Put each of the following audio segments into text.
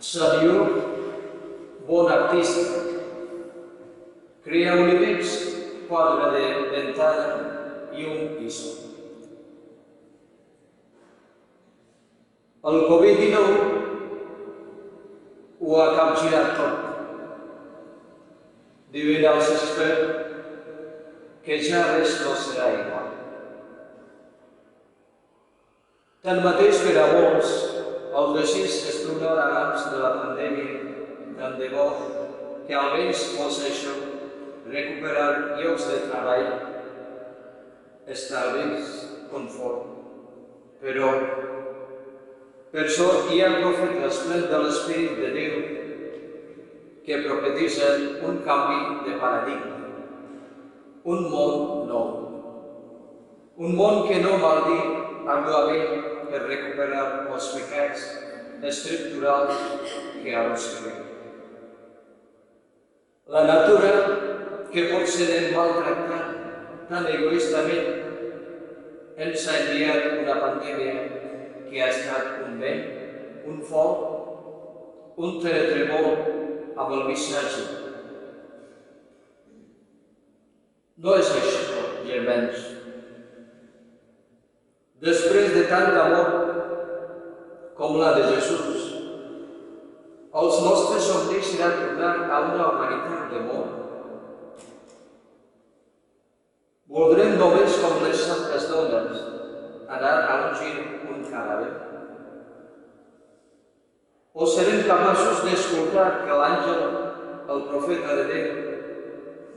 Salió bon artista, crea un immens quadre de ventana i un piso. El Covid-19 ho ha capgirat tot. Diuen els experts que ja res no serà igual. Tanmateix, per a molts, el desig es tornarà abans de la pandèmia, tant de bo que almenys fos això, recuperar llocs de treball, estalvis, confort. Però, per sort, hi ha profetes plens de l'Esperit de Déu que profetitzen un canvi de paradigma, un món nou, un món que no maldi arduament per recuperar els pecats estructurals que arrosseguem. La natura, que pot ser maltractada tan egoistament, ens ha enviat una pandèmia que ha estat un vent, un foc, un terratrèmol amb el missatge. No és això tot, germans. Després de tant d'amor com la de Jesús, els nostres somnis seran tornar a una humanitat de món. Voldrem només, com les santes dones, anar a ungir un cadàver? O serem capaços d'escoltar que l'àngel, el profeta de Déu,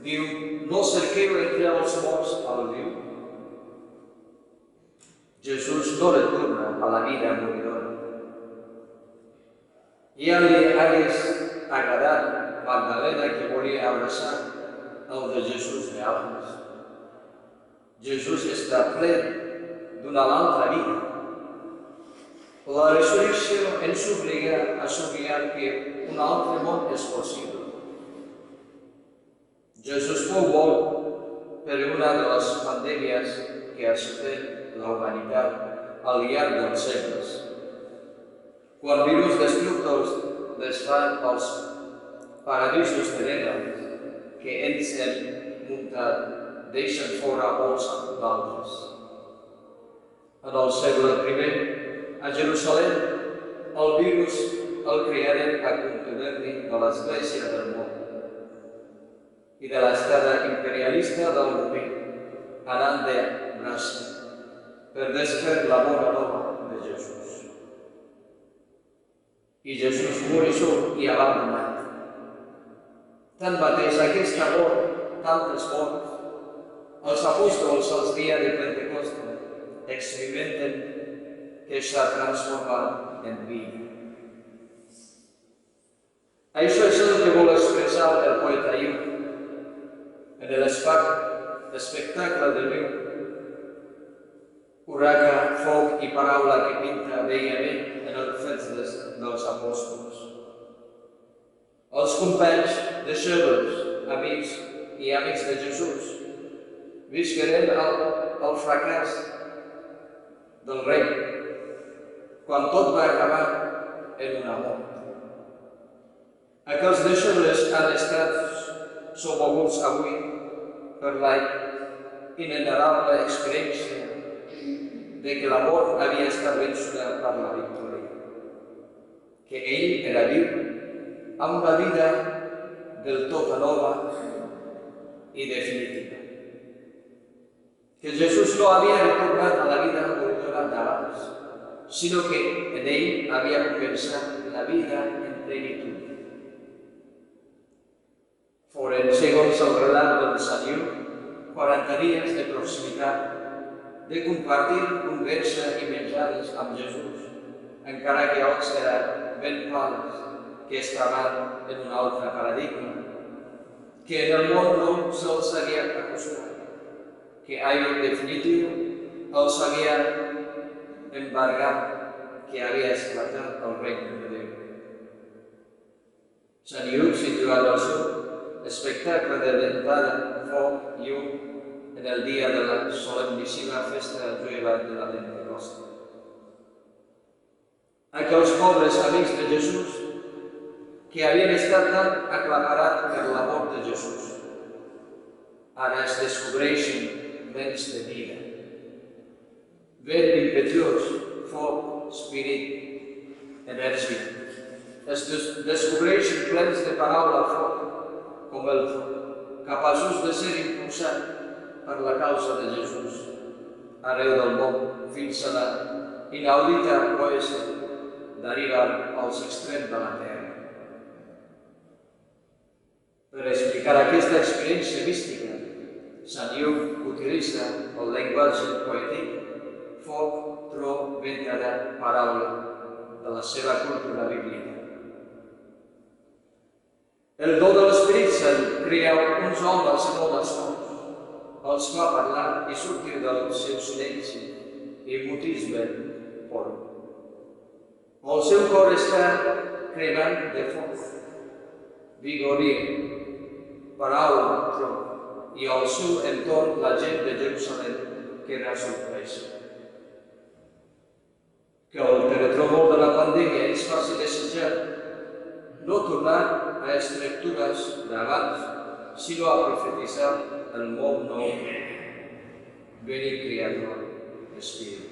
diu: no cerqueu entre els morts al viu? Jesús no retorna a la vida moridora. Ja li hagués agradat Magdalena, que volia abraçar el de Jesús de altres. Jesús està ple d'una altra vida. La resurrecció ens obliga a somiar que un altre món és possible. Jesús fou bo per una de les pandèmies que ha sofert la humanitat al llarg dels segles. Quan virus destructors desfan els paradisos terrenals que ells han muntat, deixen fora molts d'altres. En el segle I, a Jerusalem, el virus el crearen a contenir de l'Església del món i de l'estada imperialista del moment, anant de braça per desfer la bona nova de Jesús. I Jesús mori sol i abandonat. Tanmateix, aquest amor, tantes morts, els apòstols als dies de Pentecosta experimenten que s'ha transformat en vida. Això és el que vol expressar el poeta Lluc en l'espectacle de Lluc. Huracà, foc i paraula que pinta bellament en els fets dels apòstols. Els companys, deixebles, amics i amics de Jesús, visqueren el fracàs del rei, quan tot va acabar en una mort. Aquells deixebles han estat somoguts avui per la inenarrable experiència de que la mort havia estat vençuda per la victòria, que ell era viu amb la vida del tot nova i definitiva, que Jesús no havia retornat a la vida moridora d'abans, sinó que en ell havia començat la vida en plenitud. Foren, segons el relat del Sant Lluc, 40 dies de proximitat, de compartir conversa i menjades amb Jesús, encara que ells eren ben clars que estaven en un altre paradigma, que en el món no se'ls havia acostumat, que allò definitiu els havia embargat, que havia esclatat el regne de Déu. Sant Lluc, situat al sud, espectacle de ventada, foc, llum, en el dia de la solemníssima festa jueva de la Pentecosta. Aquells pobres amics de Jesús que havien estat tan aclaparat per l'amor de Jesús. Ara es descobreixen ments de vida. Vent impetuós, foc, espírit, enèrgic. Es descobreixen plens de paraula foc, com el foc, capaços de ser impulsats per la causa de Jesús, arreu del món, fins a la inaudita poesia d'arribar als extrems de la terra. Per explicar aquesta experiència mística, Sant Lluc utilitza el llenguatge poètic, foc, tro, ventana, paraula, de la seva cultura bíblica. El do de l'Esperit Sant crea uns homes molt esforços, els fa parlar i sortir del seu silenci i mutisme porc. El seu cor està cremant de foc, vigoria, paraula, tro, i al seu entorn la gent de Jerusalem queda sorpresa. Que el teletròmol de la pandèmia ens faci desitjar no tornar a estructures d'abans, sinó a profetitzar el món nou, venir Creador, Espírit.